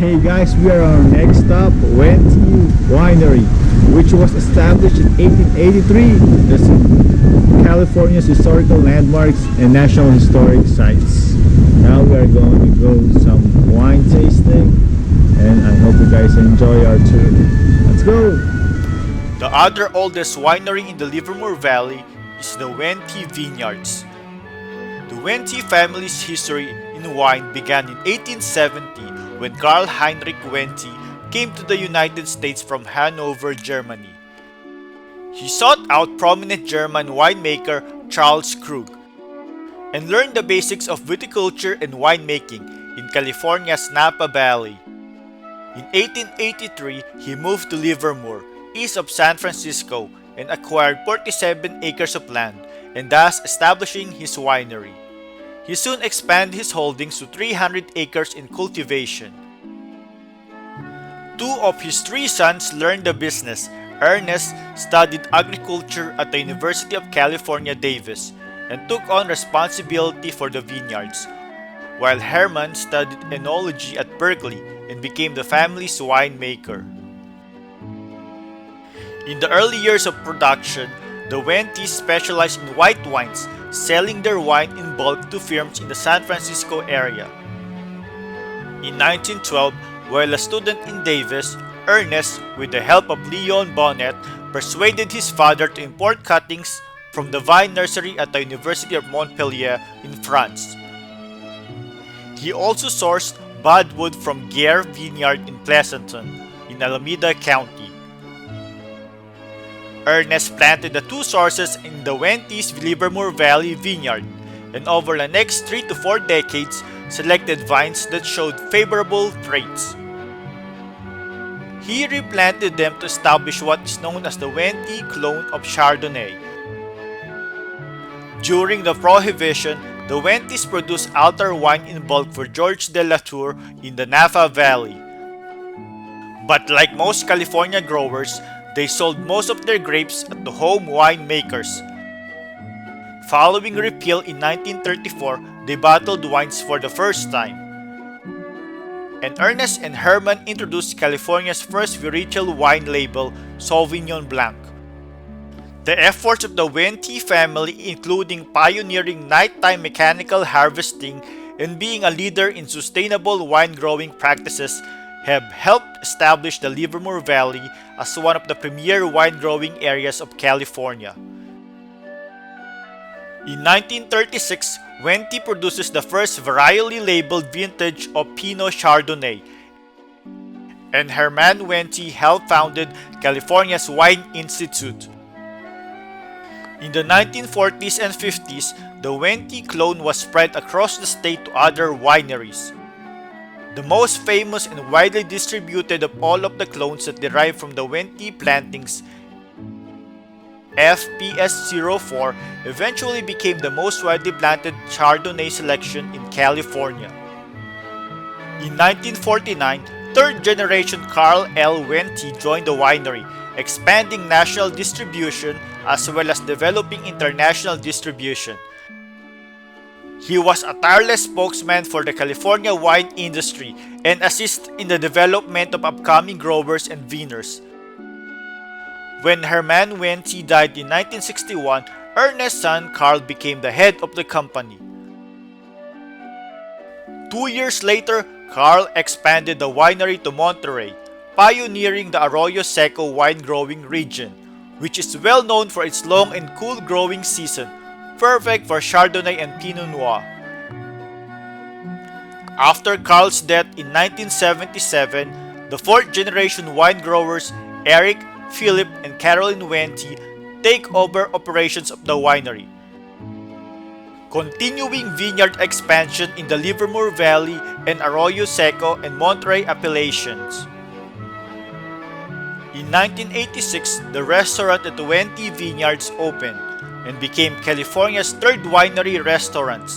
Hey guys, we are on our next stop, Wente Winery, which was established in 1883 as California's historical landmarks and national historic sites. Now we are going to go some wine tasting, and I hope you guys enjoy our tour. Let's go! The other oldest winery in the Livermore Valley is the Wente Vineyards. The Wente family's history in wine began in 1870 when Karl Heinrich Wente came to the United States from Hanover, Germany. He sought out prominent German winemaker Charles Krug and learned the basics of viticulture and winemaking in California's Napa Valley. In 1883, he moved to Livermore, east of San Francisco, and acquired 47 acres of land, and thus establishing his winery. He soon expanded his holdings to 300 acres in cultivation. Two of his three sons learned the business. Ernest studied agriculture at the University of California, Davis, and took on responsibility for the vineyards, while Herman studied enology at Berkeley and became the family's winemaker. In the early years of production, the Wentes specialized in white wines, selling their wine in bulk to firms in the San Francisco area. In 1912, while a student in Davis, Ernest, with the help of Leon Bonnet, persuaded his father to import cuttings from the vine nursery at the University of Montpellier in France. He also sourced bud wood from Guerre Vineyard in Pleasanton, in Alameda County. Ernest planted the two sources in the Wente's Livermore Valley vineyard, and over the next 3 to 4 decades, selected vines that showed favorable traits. He replanted them to establish what is known as the Wente clone of Chardonnay. During the Prohibition, the Wentes produced altar wine in bulk for George de la Tour in the Napa Valley. But like most California growers, they sold most of their grapes at the home winemakers. Following repeal in 1934, they bottled wines for the first time. And Ernest and Herman introduced California's first varietal wine label, Sauvignon Blanc. The efforts of the Wente family, including pioneering nighttime mechanical harvesting and being a leader in sustainable wine growing practices, have helped establish the Livermore Valley as one of the premier wine growing areas of California. In 1936, Wente produces the first varietally labeled vintage of Pinot Chardonnay, and Herman Wente helped founded California's Wine Institute. In the 1940s and 50s, the Wente clone was spread across the state to other wineries. The most famous and widely distributed of all of the clones that derive from the Wente plantings, FPS04, eventually became the most widely planted Chardonnay selection in California. In 1949, third-generation Carl L. Wente joined the winery, expanding national distribution as well as developing international distribution. He was a tireless spokesman for the California wine industry and assisted in the development of upcoming growers and viners. When Herman Wente died in 1961, Ernest's son Carl became the head of the company. 2 years later, Carl expanded the winery to Monterey, pioneering the Arroyo Seco wine growing region, which is well known for its long and cool growing season, perfect for Chardonnay and Pinot Noir. After Carl's death in 1977, the fourth-generation wine growers Eric, Philip, and Carolyn Wente take over operations of the winery, continuing vineyard expansion in the Livermore Valley and Arroyo Seco and Monterey appellations. In 1986, the restaurant at the Wente Vineyards opened and became California's third winery restaurant.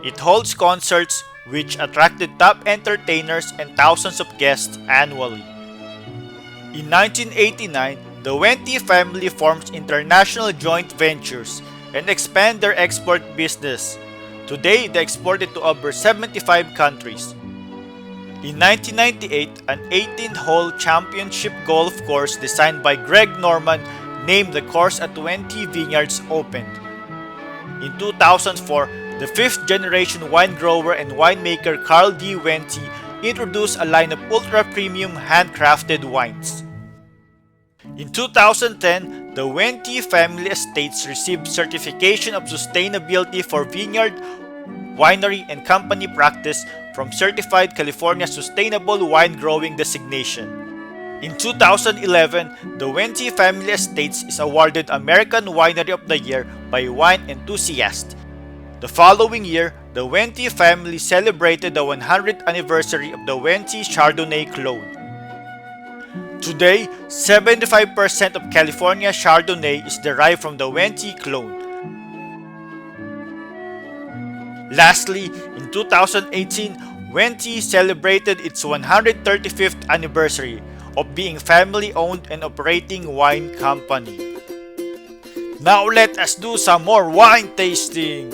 It holds concerts which attracted top entertainers and thousands of guests annually. In 1989, the Wente family formed international joint ventures and expand their export business. Today, they exported to over 75 countries. In 1998, an 18-hole championship golf course designed by Greg Norman named the course at Wente Vineyards opened. In 2004, the fifth-generation wine grower and winemaker Carl D. Wente introduced a line of ultra-premium handcrafted wines. In 2010, the Wente family estates received certification of sustainability for vineyard, winery, and company practice from Certified California Sustainable Wine Growing designation. In 2011, the Wente family estates is awarded American Winery of the Year by Wine Enthusiast. The following year, the Wente family celebrated the 100th anniversary of the Wente Chardonnay clone. Today, 75% of California Chardonnay is derived from the Wente clone. Lastly, in 2018, Wente celebrated its 135th anniversary of being family-owned and operating wine company. Now let us do some more wine tasting!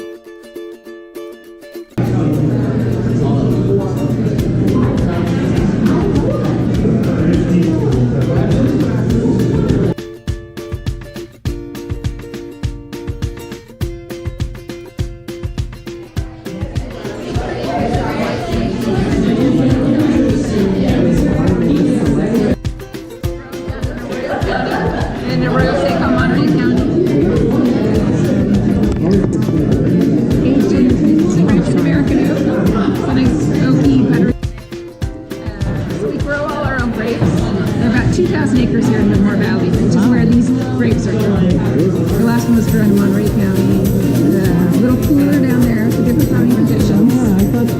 We grow all our own grapes. There are about 2,000 acres here in Livermore Valley, which is where these grapes are grown. The last one was grown in Monterey County. A little cooler down there for different farming conditions. Yeah, I thought,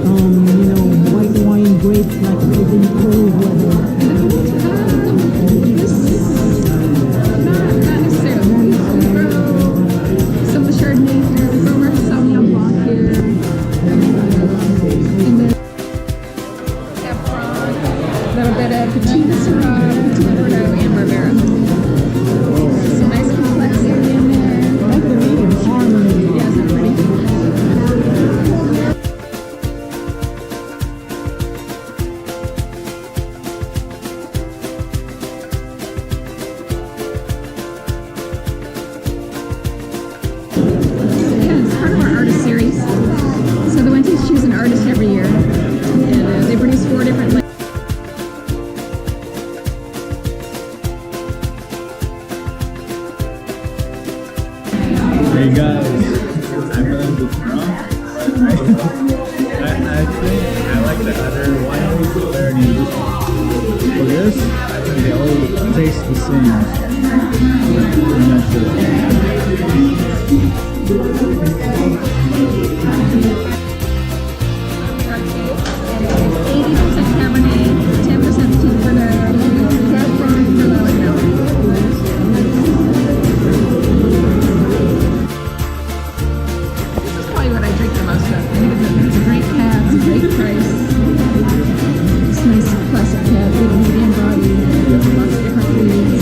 white wine grapes like in cold weather. Not necessarily. We grow some of the Chardonnay here. We grow our Sauvignon Blanc here. And then a little bit of Petit Syrah, Petit Bordeaux, and Barbera. Some nice complexity in there. Like the medium harmony. Yeah, isn't that pretty? Yeah, it's part of our artist series. So the Wentes choose an artist every year, and they produce 4 different. Hey guys, I'm a little bit drunk, but I think I like the other wineries better than this one. For this, I think they all taste the same. I'm not sure. 80% Cabernet, 10% Petit Bordeaux, 12% Merlot, and Malbec. This is probably what I drink the most of. I think it's a great cab, it's a great price. It's a nice classic cab, big medium body, lots of different foods.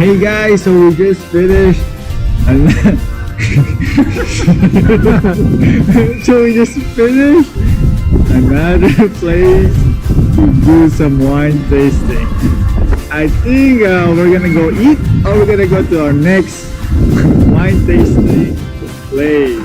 Hey guys, so we just finished. So we just finished another place to do some wine tasting. I think we're gonna go eat, or we're gonna go to our next wine tasting place.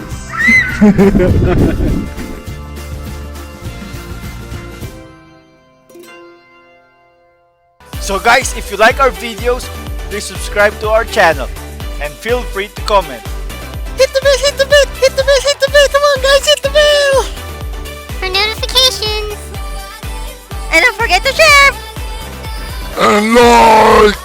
So guys, if you like our videos, please subscribe to our channel and feel free to comment. Hit the bell, hit the bell, hit the bell, hit the bell. Come on guys, hit the bell. For notifications. And don't forget to share. And like.